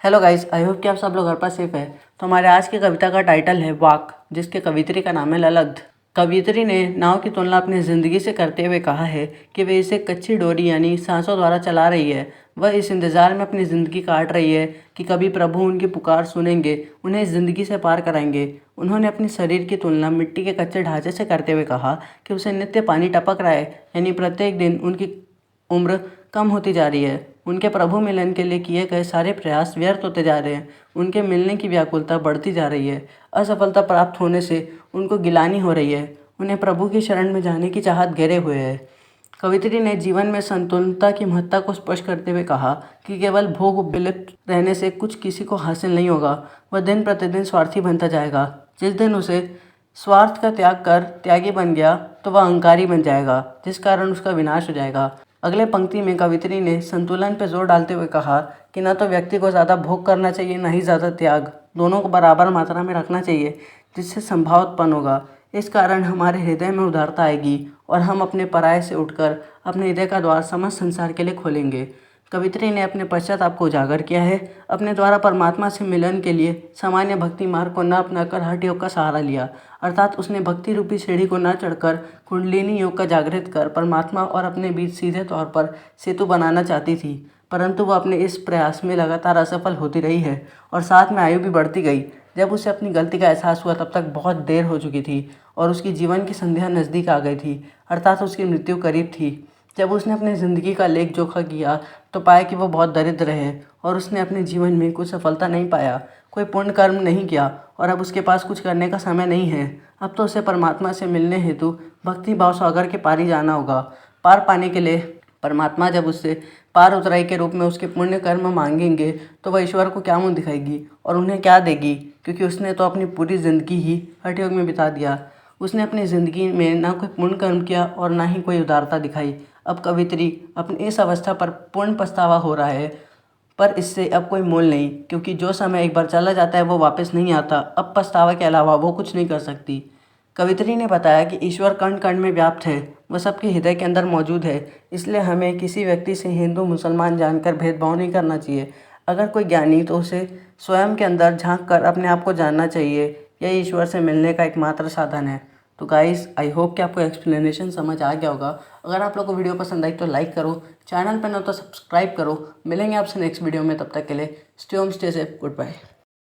Hello guys, I hope कि आप सब लोग घर पर सेफ है। तो हमारे आज की कविता का टाइटल है वाक, जिसके कवित्री का नाम है ललग्ध। कवित्री ने नाव की तुलना अपनी ज़िंदगी से करते हुए कहा है कि वे इसे कच्ची डोरी यानी सांसों द्वारा चला रही है। वह इस इंतज़ार में अपनी ज़िंदगी काट रही है कि कभी प्रभु उनकी पुकार सुनेंगे, उन्हें इस ज़िंदगी से पार कराएंगे। उन्होंने अपने शरीर की तुलना मिट्टी के कच्चे ढांचे से करते हुए कहा कि उसे नित्य पानी टपक रहा है, यानी प्रत्येक दिन उनकी उम्र कम होती जा रही है। उनके प्रभु मिलन के लिए किए गए सारे प्रयास व्यर्थ होते जा रहे हैं। उनके मिलने की व्याकुलता बढ़ती जा रही है। असफलता प्राप्त होने से उनको गिलानी हो रही है। उन्हें प्रभु की शरण में जाने की चाहत घेरे हुए है। कवित्री ने जीवन में संतुलनता की महत्ता को स्पष्ट करते हुए कहा कि केवल भोग विलिप्त रहने से कुछ किसी को हासिल नहीं होगा। वह दिन प्रतिदिन स्वार्थी बनता जाएगा। जिस दिन उसे स्वार्थ का त्याग कर त्यागी बन गया तो वह अहंकारी बन जाएगा, जिस कारण उसका विनाश हो जाएगा। अगले पंक्ति में कवित्री ने संतुलन पर जोर डालते हुए कहा कि न तो व्यक्ति को ज़्यादा भोग करना चाहिए, न ही ज़्यादा त्याग। दोनों को बराबर मात्रा में रखना चाहिए, जिससे संभाव उत्पन्न होगा। इस कारण हमारे हृदय में उदारता आएगी और हम अपने पराये से उठकर अपने हृदय का द्वार समस्त संसार के लिए खोलेंगे। कवित्री ने अपने पश्चाताप को उजागर किया है। अपने द्वारा परमात्मा से मिलन के लिए सामान्य भक्ति मार्ग को न अपनाकर हठ योग का सहारा लिया, अर्थात उसने भक्ति रूपी सीढ़ी को न चढ़कर कुंडलिनी योग का जागृत कर परमात्मा और अपने बीच सीधे तौर पर सेतु बनाना चाहती थी। परंतु वह अपने इस प्रयास में लगातार असफल होती रही है और साथ में आयु भी बढ़ती गई। जब उसे अपनी गलती का एहसास हुआ तब तक बहुत देर हो चुकी थी और उसकी जीवन की संध्या नज़दीक आ गई थी, अर्थात उसकी मृत्यु करीब थी। जब उसने अपनी ज़िंदगी का लेख जोखा किया तो पाया कि वह बहुत दरिद्र है और उसने अपने जीवन में कुछ सफलता नहीं पाया, कोई पुण्य कर्म नहीं किया और अब उसके पास कुछ करने का समय नहीं है। अब तो उसे परमात्मा से मिलने हेतु भक्ति भाव सागर के पार ही जाना होगा। पार पाने के लिए परमात्मा जब उससे पार उतराई के रूप में उसके पुण्य कर्म मांगेंगे तो वह ईश्वर को क्या मुँह दिखाएगी और उन्हें क्या देगी, क्योंकि उसने तो अपनी पूरी ज़िंदगी ही हठ योग में बिता दिया। उसने अपनी ज़िंदगी में ना कोई पुण्य कर्म किया और ना ही कोई उदारता दिखाई। अब कवित्री अपनी इस अवस्था पर पूर्ण पछतावा हो रहा है, पर इससे अब कोई मोल नहीं, क्योंकि जो समय एक बार चला जाता है वो वापस नहीं आता। अब पछतावा के अलावा वो कुछ नहीं कर सकती। कवित्री ने बताया कि ईश्वर कण कण में व्याप्त है, वह सबके हृदय के अंदर मौजूद है। इसलिए हमें किसी व्यक्ति से हिंदू मुसलमान जानकर भेदभाव नहीं करना चाहिए। अगर कोई ज्ञानी तो उसे स्वयं के अंदर झांक कर अपने आप को जानना चाहिए। यह ईश्वर से मिलने का एकमात्र साधन है। तो गाइस, आई होप कि आपको एक्सप्लेनेशन समझ आ गया होगा। अगर आप लोग को वीडियो पसंद आई तो लाइक करो, चैनल पर न तो सब्सक्राइब करो। मिलेंगे आपसे नेक्स्ट वीडियो में, तब तक के लिए stay home stay safe, good bye.